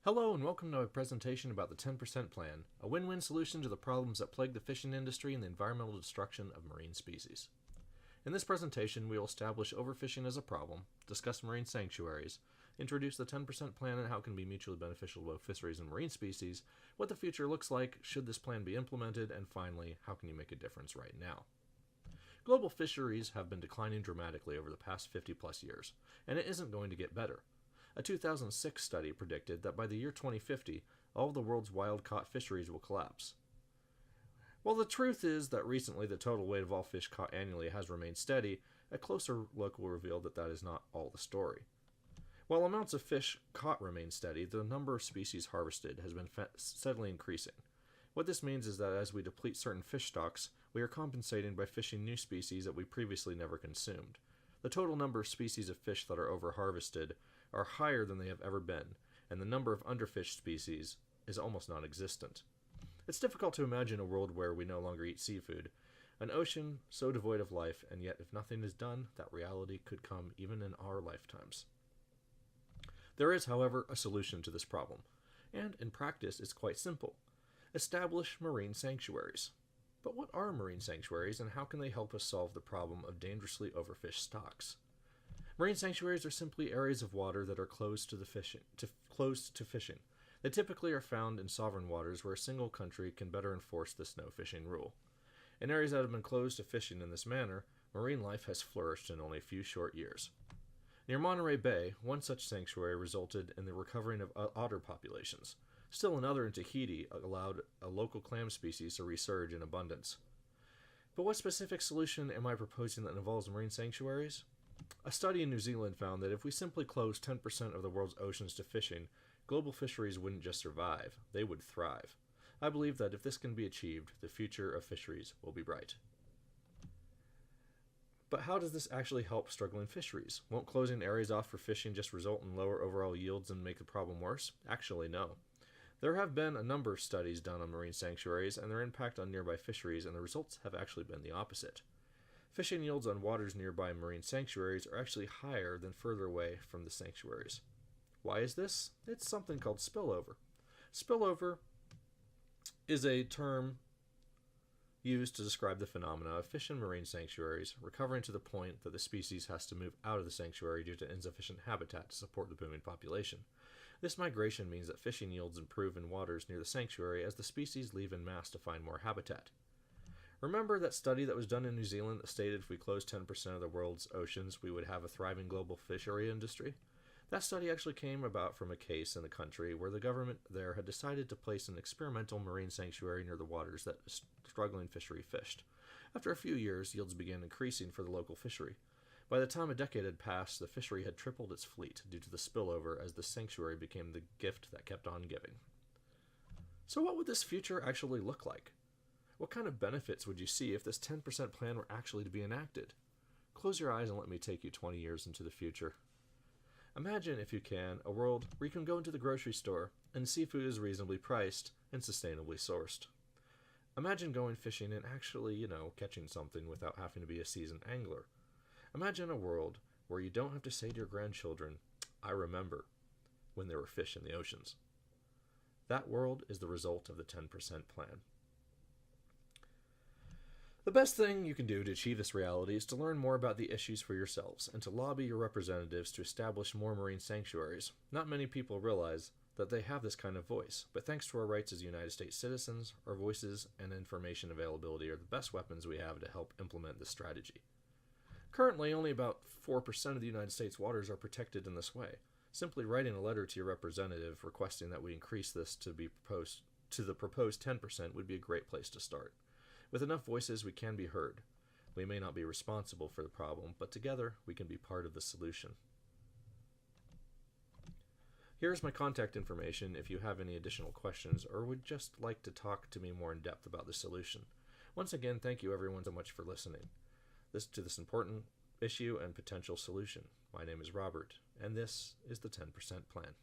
Hello and welcome to a presentation about the 10% Plan, a win-win solution to the problems that plague the fishing industry and the environmental destruction of marine species. In this presentation, we will establish overfishing as a problem, discuss marine sanctuaries, introduce the 10% Plan and how it can be mutually beneficial to both fisheries and marine species, what the future looks like should this plan be implemented, and finally, how can you make a difference right now. Global fisheries have been declining dramatically over the past 50 plus years, and it isn't going to get better. A 2006 study predicted that by the year 2050, all of the world's wild-caught fisheries will collapse. While the truth is that recently the total weight of all fish caught annually has remained steady, a closer look will reveal that that is not all the story. While amounts of fish caught remain steady, the number of species harvested has been steadily increasing. What this means is that as we deplete certain fish stocks, we are compensating by fishing new species that we previously never consumed. The total number of species of fish that are overharvested are higher than they have ever been, and the number of underfished species is almost non-existent. It's difficult to imagine a world where we no longer eat seafood, an ocean so devoid of life, and yet if nothing is done, that reality could come even in our lifetimes. There is, however, a solution to this problem, and in practice it's quite simple. Establish marine sanctuaries. But what are marine sanctuaries, and how can they help us solve the problem of dangerously overfished stocks? Marine sanctuaries are simply areas of water that are closed to fishing. They typically are found in sovereign waters where a single country can better enforce this no fishing rule. In areas that have been closed to fishing in this manner, marine life has flourished in only a few short years. Near Monterey Bay, one such sanctuary resulted in the recovering of otter populations. Still another in Tahiti allowed a local clam species to resurge in abundance. But what specific solution am I proposing that involves marine sanctuaries? A study in New Zealand found that if we simply closed 10% of the world's oceans to fishing, global fisheries wouldn't just survive, they would thrive. I believe that if this can be achieved, the future of fisheries will be bright. But how does this actually help struggling fisheries? Won't closing areas off for fishing just result in lower overall yields and make the problem worse? Actually, no. There have been a number of studies done on marine sanctuaries and their impact on nearby fisheries, and the results have actually been the opposite. Fishing yields on waters nearby marine sanctuaries are actually higher than further away from the sanctuaries. Why is this? It's something called spillover. Spillover is a term used to describe the phenomena of fish in marine sanctuaries recovering to the point that the species has to move out of the sanctuary due to insufficient habitat to support the booming population. This migration means that fishing yields improve in waters near the sanctuary as the species leave en masse to find more habitat. Remember that study that was done in New Zealand that stated if we closed 10% of the world's oceans, we would have a thriving global fishery industry? That study actually came about from a case in the country where the government there had decided to place an experimental marine sanctuary near the waters that a struggling fishery fished. After a few years, yields began increasing for the local fishery. By the time a decade had passed, the fishery had tripled its fleet due to the spillover as the sanctuary became the gift that kept on giving. So what would this future actually look like? What kind of benefits would you see if this 10% plan were actually to be enacted? Close your eyes and let me take you 20 years into the future. Imagine, if you can, a world where you can go into the grocery store and seafood is reasonably priced and sustainably sourced. Imagine going fishing and actually, catching something without having to be a seasoned angler. Imagine a world where you don't have to say to your grandchildren, "I remember when there were fish in the oceans." That world is the result of the 10% plan. The best thing you can do to achieve this reality is to learn more about the issues for yourselves and to lobby your representatives to establish more marine sanctuaries. Not many people realize that they have this kind of voice, but thanks to our rights as United States citizens, our voices and information availability are the best weapons we have to help implement this strategy. Currently, only about 4% of the United States waters are protected in this way. Simply writing a letter to your representative requesting that we increase this to the proposed 10% would be a great place to start. With enough voices, we can be heard. We may not be responsible for the problem, but together we can be part of the solution. Here's my contact information if you have any additional questions or would just like to talk to me more in depth about the solution. Once again, thank you everyone so much for listening to this important issue and potential solution. My name is Robert, and this is the 10% Plan.